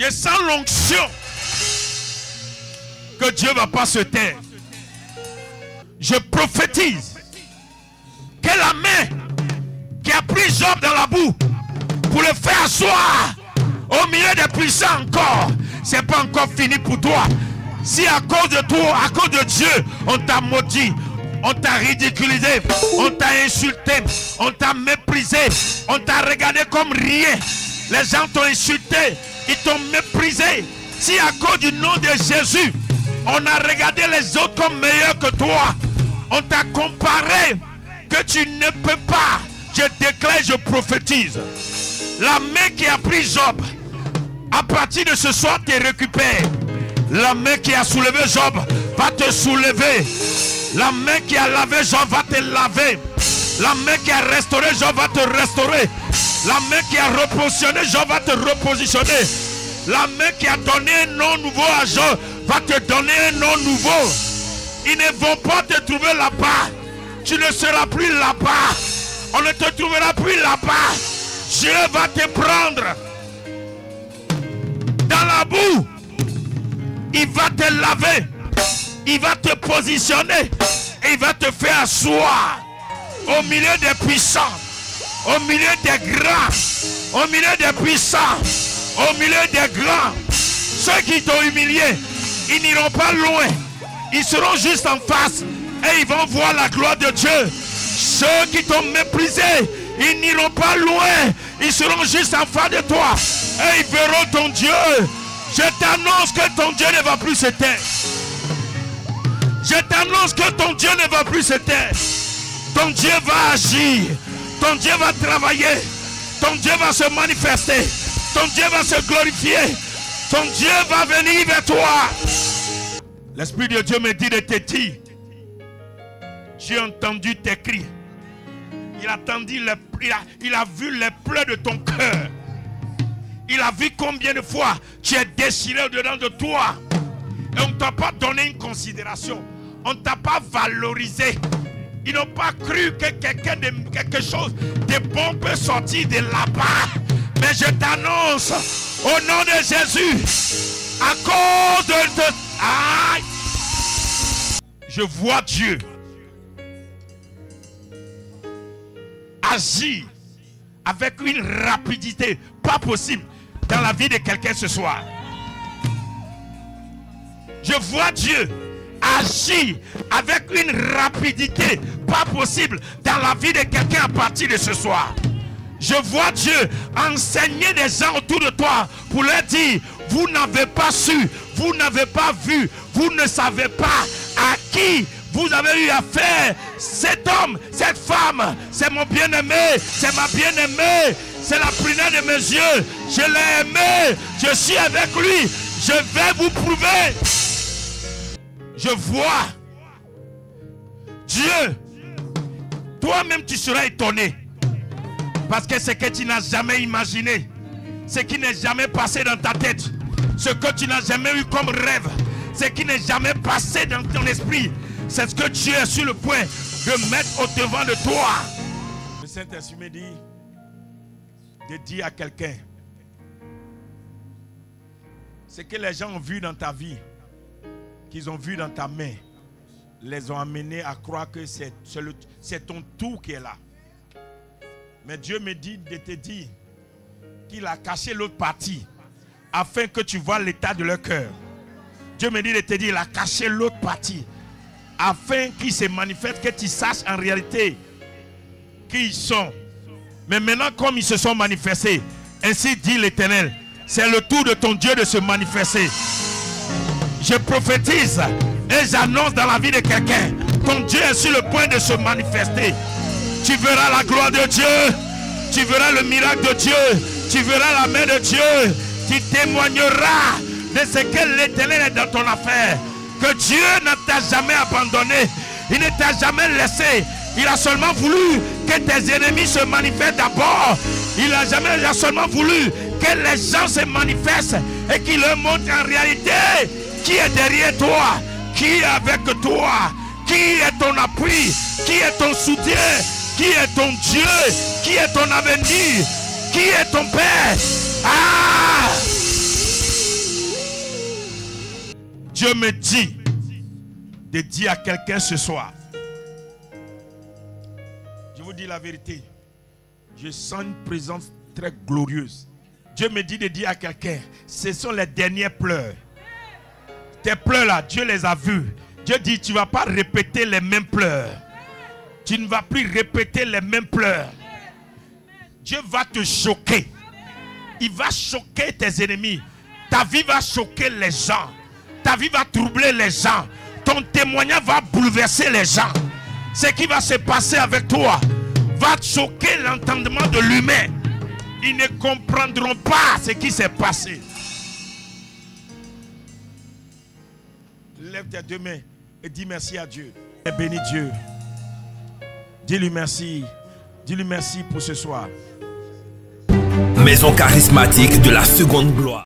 Je sens l'onction que Dieu ne va pas se taire. Je prophétise que la main qui a pris Job dans la boue pour le faire asseoir au milieu des puissants encore, c'est pas encore fini pour toi. Si à cause de toi, à cause de Dieu, on t'a maudit, on t'a ridiculisé, on t'a insulté, on t'a méprisé, on t'a regardé comme rien. Les gens t'ont insulté, ils t'ont méprisé. Si à cause du nom de Jésus, on a regardé les autres comme meilleurs que toi, on t'a comparé, que tu ne peux pas, je déclare, je prophétise. La main qui a pris Job, à partir de ce soir, te récupère. La main qui a soulevé Job va te soulever. La main qui a lavé Job va te laver. La main qui a restauré Job va te restaurer. La main qui a repositionné Job va te repositionner. La main qui a donné un nom nouveau à Job va te donner un nom nouveau. Ils ne vont pas te trouver là-bas. Tu ne seras plus là-bas. On ne te trouvera plus là-bas. Dieu va te prendre dans la boue. Il va te laver. Il va te positionner. Et il va te faire asseoir au milieu des puissants, au milieu des grands, au milieu des puissants, au milieu des grands. Ceux qui t'ont humilié, ils n'iront pas loin. Ils seront juste en face et ils vont voir la gloire de Dieu. Ceux qui t'ont méprisé, ils n'iront pas loin. Ils seront juste en face de toi et ils verront ton Dieu. Je t'annonce que ton Dieu ne va plus se taire. Je t'annonce que ton Dieu ne va plus se taire. Ton Dieu va agir. Ton Dieu va travailler. Ton Dieu va se manifester. Ton Dieu va se glorifier. Ton Dieu va venir vers toi. L'Esprit de Dieu me dit de te dire, j'ai entendu tes cris. Il a vu les pleurs de ton cœur. Il a vu combien de fois tu es déchiré au-dedans de toi. Et on ne t'a pas donné une considération. On ne t'a pas valorisé. Ils n'ont pas cru que quelque chose de bon peut sortir de là-bas. Mais je t'annonce, au nom de Jésus, à cause de... Aïe! Je vois Dieu agir avec une rapidité pas possible dans la vie de quelqu'un ce soir. Je vois Dieu agir avec une rapidité pas possible dans la vie de quelqu'un à partir de ce soir. Je vois Dieu enseigner des gens autour de toi pour leur dire, vous n'avez pas su, vous n'avez pas vu, vous ne savez pas à qui vous avez eu affaire. Cet homme, cette femme, c'est mon bien-aimé, c'est ma bien-aimée, c'est la prunelle de mes yeux. Je l'ai aimé, je suis avec lui, je vais vous prouver. Je vois Dieu. Toi-même tu seras étonné. Parce que ce que tu n'as jamais imaginé, ce qui n'est jamais passé dans ta tête, ce que tu n'as jamais eu comme rêve, ce qui n'est jamais passé dans ton esprit, c'est ce que Dieu est sur le point de mettre au devant de toi. Le Saint-Esprit me dit de dire à quelqu'un, ce que les gens ont vu dans ta vie, qu'ils ont vu dans ta main, les ont amenés à croire que c'est ton tour qui est là. Mais Dieu me dit de te dire qu'il a caché l'autre partie afin que tu vois l'état de leur cœur. Dieu me dit de te dire qu'il a caché l'autre partie afin qu'il se manifeste, que tu saches en réalité qui ils sont. Mais maintenant, comme ils se sont manifestés, ainsi dit l'Éternel, c'est le tour de ton Dieu de se manifester. Je prophétise et j'annonce dans la vie de quelqu'un, ton Dieu est sur le point de se manifester. Tu verras la gloire de Dieu, tu verras le miracle de Dieu, tu verras la main de Dieu, tu témoigneras de ce que l'Éternel est dans ton affaire. Que Dieu ne t'a jamais abandonné, il ne t'a jamais laissé. Il a seulement voulu que tes ennemis se manifestent d'abord. Il a seulement voulu que les gens se manifestent et qu'il leur montre en réalité qui est derrière toi, qui est avec toi, qui est ton appui, qui est ton soutien, qui est ton Dieu, qui est ton avenir, qui est ton Père. Ah! Dieu me dit de dire à quelqu'un ce soir. Je vous dis la vérité. Je sens une présence très glorieuse. Dieu me dit de dire à quelqu'un, ce sont les dernières pleurs. Tes pleurs là, Dieu les a vus. Dieu dit, tu ne vas pas répéter les mêmes pleurs. Tu ne vas plus répéter les mêmes pleurs. Dieu va te choquer. Il va choquer tes ennemis. Ta vie va choquer les gens. Ta vie va troubler les gens. Ton témoignage va bouleverser les gens. Ce qui va se passer avec toi va choquer l'entendement de l'humain. Ils ne comprendront pas ce qui s'est passé. Lève tes deux mains et dis merci à Dieu. Et bénis Dieu. Dis-lui merci. Dis-lui merci pour ce soir. Maison charismatique de la seconde gloire.